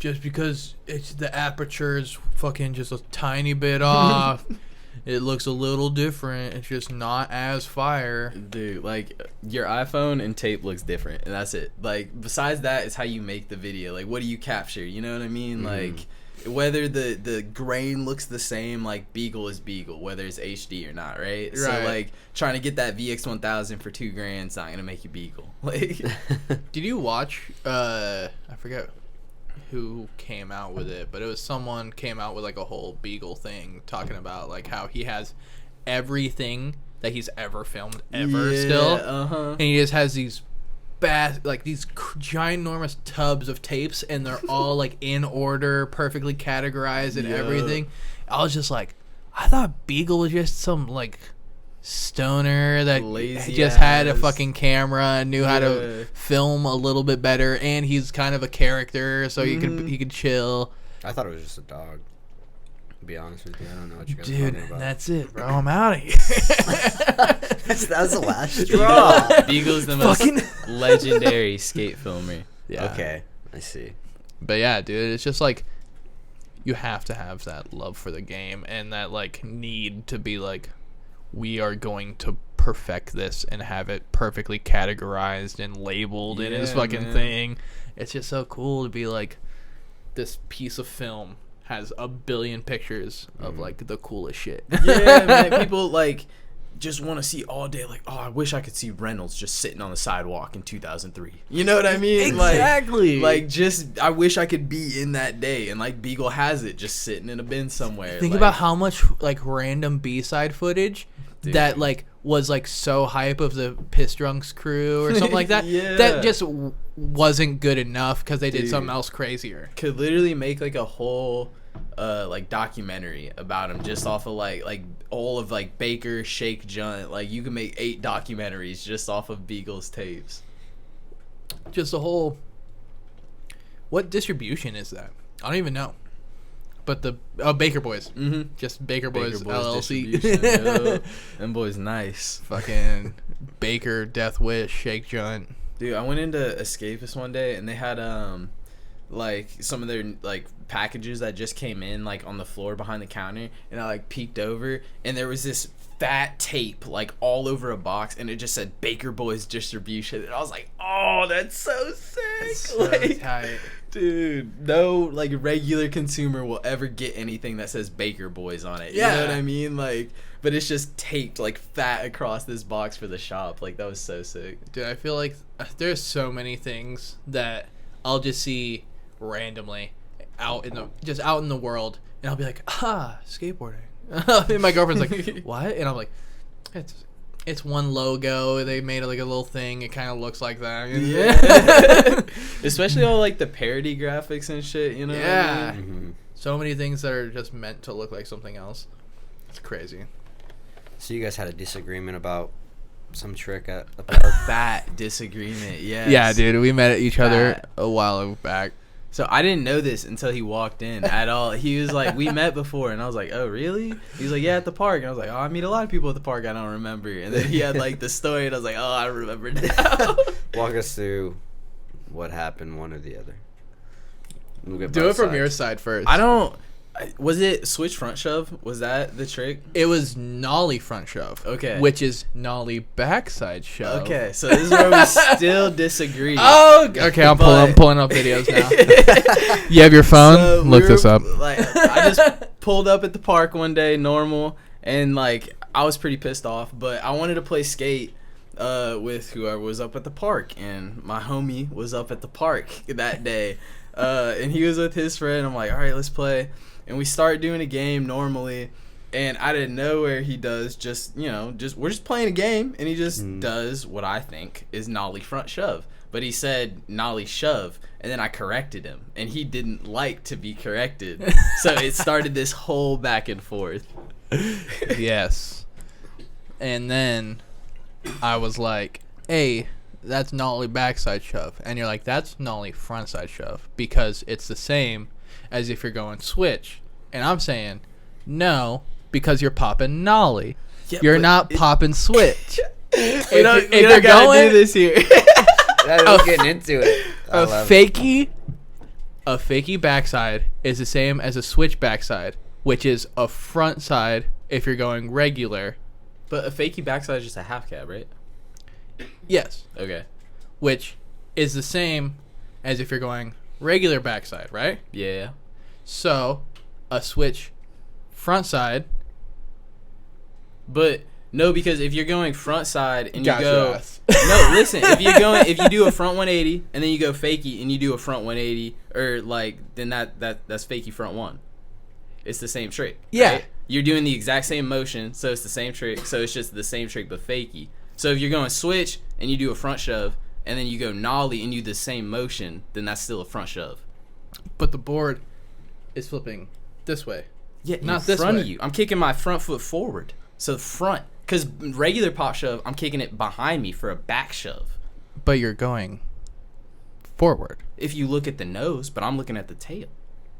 just because it's the aperture is fucking just a tiny bit off, it looks a little different. It's just not as fire. dude, like your iPhone and tape looks different, and that's it. Like besides that, it's how you make the video. Like, what do you capture? You know what I mean? Like, whether the grain looks the same, like Beagle is Beagle, whether it's HD or not, right? So like trying to get that VX1000 for $2,000 is not gonna make you Beagle. Like, Did you watch? I forget who came out with it, but it was someone came out with like a whole Beagle thing talking about like how he has everything that he's ever filmed still, and he just has these these ginormous tubs of tapes, and they're all like in order, perfectly categorized and everything. I was just like, I thought Beagle was just some like stoner that Lazy just had a ass. fucking camera and knew how to film a little bit better, and he's kind of a character, so he could chill. I thought it was just a dog. To be honest with you, I don't know what you guys are Dude, talking about. that's it, bro. I'm out of here. That was the last straw. Beagle's the most legendary skate filmer. Yeah. Okay, I see. But yeah, dude, it's just like you have to have that love for the game and that like need to be like, we are going to perfect this and have it perfectly categorized and labeled in his fucking thing. It's just so cool to be like, this piece of film has 1 billion pictures of like the coolest shit. Yeah, man. People like just want to see all day. Like, oh, I wish I could see Reynolds just sitting on the sidewalk in 2003. You know what I mean? Exactly. Like just, I wish I could be in that day. And like Beagle has it just sitting in a bin somewhere. Think like, about how much like random B-side footage that like was like so hype of the Piss Drunks crew or something like that. That just wasn't good enough because they did something else crazier. Could literally make like a whole like documentary about him just off of like all of like Baker, Shake Junt. Like you can make 8 documentaries just off of Beagle's tapes. Just a whole. What distribution is that? I don't even know. But the Baker Boys, just Baker Boys LLC. Yo, them boys nice. Fucking Baker, Death Wish, Shake Junt. Dude, I went into Escapist one day and they had like some of their like packages that just came in like on the floor behind the counter, and I like peeked over and there was this fat tape like all over a box and it just said Baker Boys distribution, and I was like, oh, that's so sick. That's so like tight. Dude, no like regular consumer will ever get anything that says Baker Boys on it. Yeah. You know what I mean? Like, but it's just taped like fat across this box for the shop. Like, that was so sick. Dude, I feel like there's so many things that I'll just see randomly out in the world, and I'll be like, skateboarding. And my girlfriend's like, what? And I'm like, it's one logo. They made like a little thing. It kind of looks like that. Yeah. Especially all like the parody graphics and shit, you know? Yeah. What I mean? Mm-hmm. So many things that are just meant to look like something else. It's crazy. So you guys had a disagreement about some trick at the park? Fat disagreement, yes. Yeah, dude. We met each other Fat. a while back. So I didn't know this until he walked in at all. He was like, we met before, and I was like, oh, really? He's like, yeah, at the park. And I was like, oh, I meet a lot of people at the park I don't remember. And then he had like the story, and I was like, oh, I remember now. Walk us through what happened, one or the other. We'll get Do both it from sides. your side first. Was it switch front shove? Was that the trick? It was nollie front shove. Okay. Which is nollie backside shove. Okay, so this is where we still disagree. Oh, okay. I'm pulling up videos now. You have your phone? So Look this up. Like, I just pulled up at the park one day, normal, and like I was pretty pissed off, but I wanted to play skate with whoever was up at the park, and my homie was up at the park that day, and he was with his friend. I'm like, all right, let's play, and we start doing a game normally. And out of nowhere, he does we're just playing a game, and he just does what I think is nollie front shove. But he said nollie shove, and then I corrected him, and he didn't like to be corrected. So it started this whole back and forth. Yes. And then I was like, hey, that's nollie backside shove. And you're like, that's nollie frontside shove, because it's the same as if you're going switch. And I'm saying, no, because you're popping nollie. Yeah, you're but not popping switch. We don't you're gotta going- do this here. We're getting into it. A fakie backside is the same as a switch backside, which is a front side if you're going regular. But a fakie backside is just a half cab, right? Yes. Okay. Which is the same as if you're going regular backside, right? Yeah. So, a switch front side. But no, because if you're going front side and you Got go your ass. no, listen, if you do a front 180 and then you go fakie and you do a front 180, or like, then that's fakie front one. It's the same trick. Yeah. Right? You're doing the exact same motion, so it's the same trick. So it's just the same trick but fakie. So if you're going switch and you do a front shove and then you go nollie and you do the same motion, then that's still a front shove. But the board is flipping this way. Yeah, Not in this front way. of you. I'm kicking my front foot forward. So front. Because regular pop shove, I'm kicking it behind me for a back shove. But you're going forward. If you look at the nose, but I'm looking at the tail.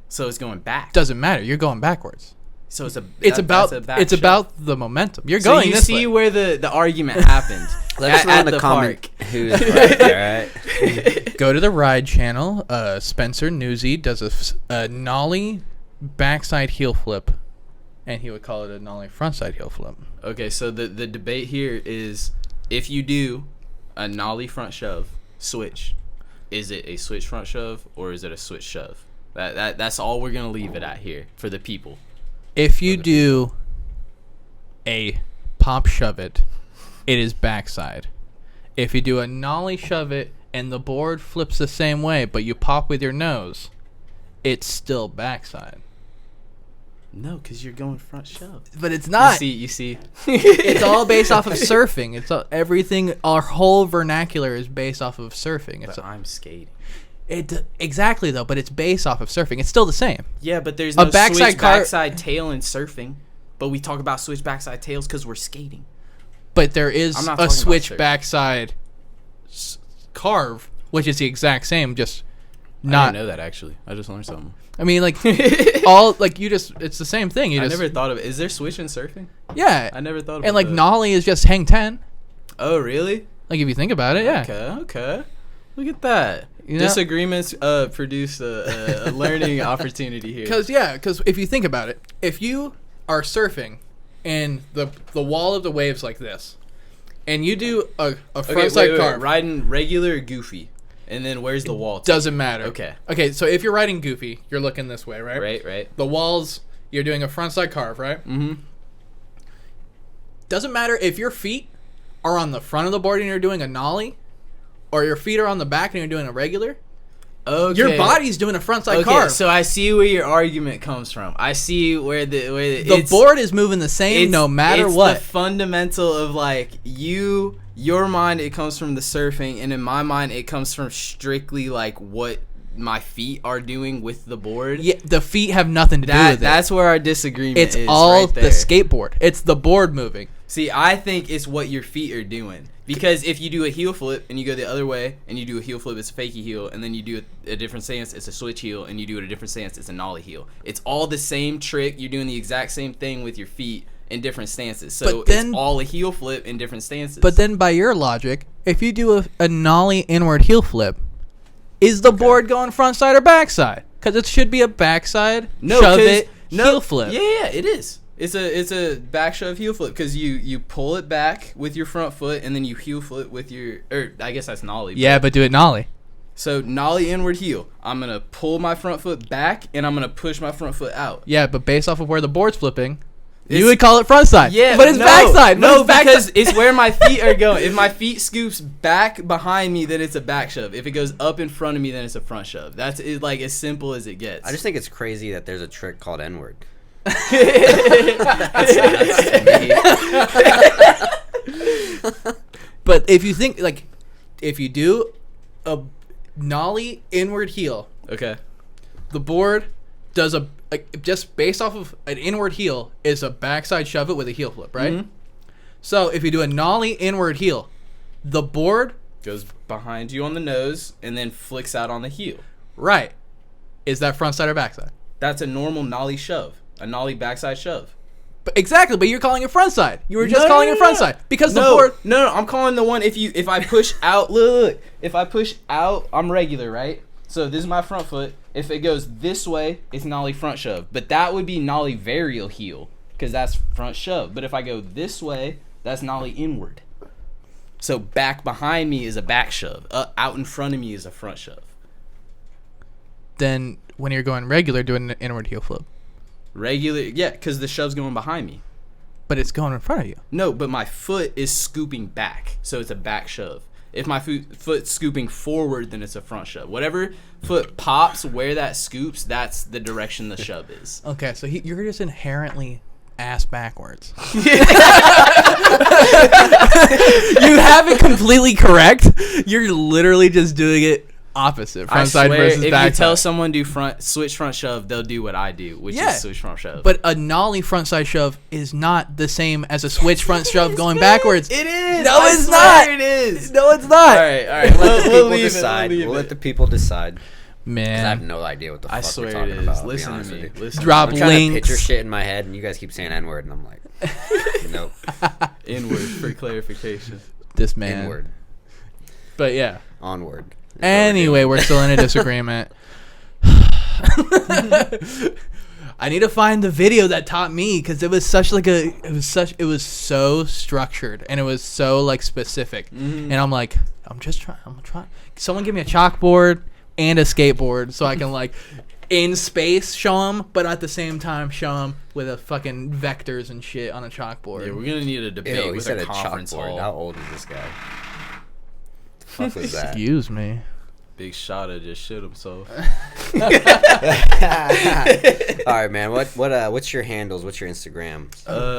So it's going back. Doesn't matter. You're going backwards. So it's It's that's a back it's shove. about the momentum. You're So going you this see way. where the argument happens. Let us know in the comment who's right there, right? Go to the Ride channel. Spencer Newsy does a nollie backside heel flip, and he would call it a nollie frontside heel flip. Okay, so the debate here is, if you do a nollie front shove, switch, is it a switch front shove or is it a switch shove? That's all we're going to leave it at here for the people. If you do a pop shove it, it is backside. If you do a nollie shove it and the board flips the same way, but you pop with your nose, it's still backside. No, because you're going front shove. But it's not. You see. It's all based off of surfing. It's all, everything. Our whole vernacular is based off of surfing. It's But I'm skating. exactly though, but it's based off of surfing. It's still the same. Yeah, but there's A no backside switch car- backside tail in surfing. But we talk about switch backside tails because we're skating. But there is I'm not a talking about switch surfing. backside carve, which is the exact same, just I not. didn't know that actually. I just learned something. I mean, like all like you just. It's the same thing. You I just never thought of it. Is there switch in surfing? yeah. I never thought about And like that. nollie is just hang 10. Oh, really? Like if you think about it, yeah. Okay. Look at that. Disagreements produce a learning opportunity here. Because if you think about it, if you are surfing and the wall of the waves like this, and you do a frontside carve, riding regular or goofy, and then where's the wall? Doesn't matter. Okay. So if you're riding goofy, you're looking this way, right? Right. The walls, you're doing a frontside carve, right? Mm-hmm. Doesn't matter if your feet are on the front of the board and you're doing a nollie, or your feet are on the back and you're doing a regular. Okay. Your body's doing a frontside carve. So I see where your argument comes from. I see where the board is moving the same no matter what. It's the fundamental of like your mind. It comes from the surfing, and in my mind, it comes from strictly like what my feet are doing with the board. Yeah, the feet have nothing to do with it. That's where our disagreement is. It's all right there. the skateboard. It's the board moving. See, I think it's what your feet are doing. Because if you do a heel flip and you go the other way and you do a heel flip, it's a fakie heel, and then you do a different stance, it's a switch heel, and you do it a different stance, it's a nollie heel. It's all the same trick. You're doing the exact same thing with your feet in different stances. So it's all a heel flip in different stances. But then by your logic, if you do a nollie inward heel flip, is the board going front side or backside? Because it should be a backside, heel flip. Yeah, it is. It's a back shove heel flip because you pull it back with your front foot and then you heel flip with your, or I guess that's nollie. Yeah, but do it nollie. So nollie inward heel. I'm going to pull my front foot back and I'm going to push my front foot out. Yeah, but based off of where the board's flipping, you would call it front side. Yeah, but it's backside. No, because it's where my feet are going. If my feet scoops back behind me, then it's a back shove. If it goes up in front of me, then it's a front shove. That's like as simple as it gets. I just think it's crazy that there's a trick called N-word. That's But if you think like, if you do a nollie inward heel, okay, the board does just based off of an inward heel is a backside shove it with a heel flip, right? Mm-hmm. So if you do a nollie inward heel, the board goes behind you on the nose and then flicks out on the heel. Right. Is that front side or backside? That's a normal nollie shove. A nollie backside shove. But exactly, but you're calling it front side. You were just calling it front side because the board. No, I'm calling the one if I push out. Look, if I push out, I'm regular, right? So this is my front foot. If it goes this way, it's nollie front shove. But that would be nollie varial heel because that's front shove. But if I go this way, that's nollie inward. So back behind me is a back shove. Out in front of me is a front shove. Then when you're going regular, doing an inward heel flip. Regular, yeah, because the shove's going behind me. But it's going in front of you. No, but my foot is scooping back, so it's a back shove. If my foot's scooping forward, then it's a front shove. Whatever foot pops where that scoops, that's the direction the shove is. Okay, so you're just inherently ass backwards. You have it completely correct. You're literally just doing it opposite, front side versus back side. If you tell someone do switch front shove, they'll do what I do, which is switch front shove. But a nollie front side shove is not the same as a switch front shove going backwards. It is. No, it's not. It is. No, it's not. All right. We'll let the people decide. Man, I have no idea what the fuck we're it talking is. about. Listen to me. Drop I'm trying links. to picture shit in my head, and you guys keep saying N-word, and I'm like, nope. Inward for clarification. This man. Inward. But yeah. Onward. Anyway, we're still in a disagreement. I need to find the video that taught me because it was so structured and it was so like specific. Mm-hmm. And I'm like, I'm trying. Someone give me a chalkboard and a skateboard so I can like in space show them, but at the same time show them with a fucking vectors and shit on a chalkboard. Yeah, we're gonna need a debate with a conference hall. How old is this guy? What was that? Excuse me. Big Shotta just shit himself. All right, man. What's your handles? What's your Instagram?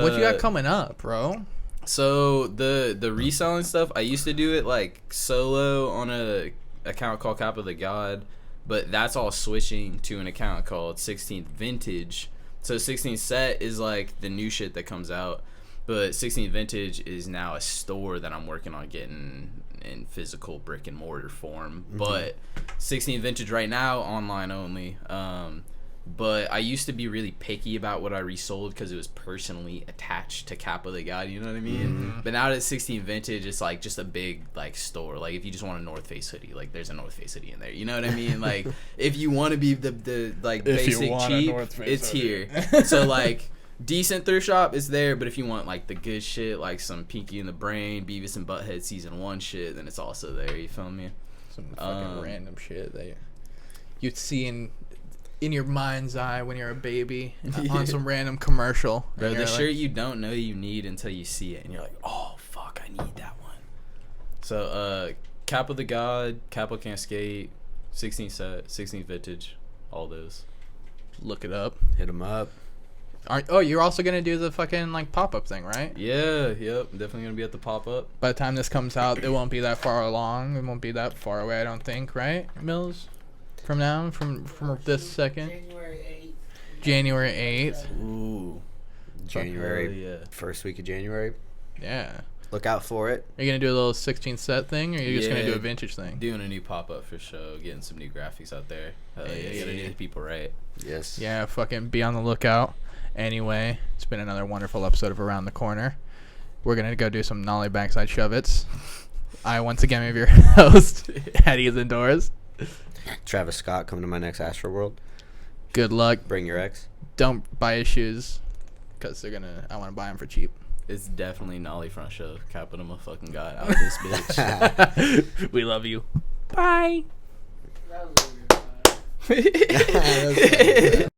What you got coming up, bro? So the reselling stuff, I used to do it like solo on a account called Kapo the God, but that's all switching to an account called 16th Vintage. So 16th Set is like the new shit that comes out, but 16th Vintage is now a store that I'm working on getting in physical brick and mortar form. Mm-hmm. But 16th Vintage right now online only. But I used to be really picky about what I resold because it was personally attached to Kapo the God, you know what I mean? Mm-hmm. But now that it's 16 vintage, it's like just a big like store. Like if you just want a North Face hoodie, like there's a North Face hoodie in there. You know what I mean? Like if you want to be the like basic cheap, it's here. So like decent thrift shop is there, but if you want like the good shit, like some Pinky and the Brain, Beavis and Butthead season 1 shit, then it's also there. You feel me? Some fucking random shit that you'd see in your mind's eye when you're a baby on some random commercial. Bro, the shirt you don't know you need until you see it, and you're like, oh fuck, I need that one. So Kapo the God, Kapo Can't Skate, 16 set, 16 vintage, all those. Look it up. Hit them up. You're also gonna do the fucking like pop-up thing, right? Yeah, yep, definitely gonna be at the pop-up. By the time this comes out, it won't be that far along. It won't be that far away, I don't think, right, Mills? From now, from this second, January 8th. Ooh, January, yeah. First week of January. Yeah. Look out for it. Are you gonna do a little 16 set thing, or are you just gonna do a vintage thing? Doing a new pop-up for show, getting some new graphics out there. You gotta do the people right. Yes. Yeah, fucking be on the lookout. Anyway, it's been another wonderful episode of Around the Corner. We're gonna go do some nollie backside shove-its. I once again am your host, Eddie is indoors. Travis Scott coming to my next Astroworld. Good luck. Bring your ex. Don't buy his shoes, because I want to buy them for cheap. It's definitely Nolly front show. Capital motherfucking God out of this bitch. We love you. Bye. That was a weird.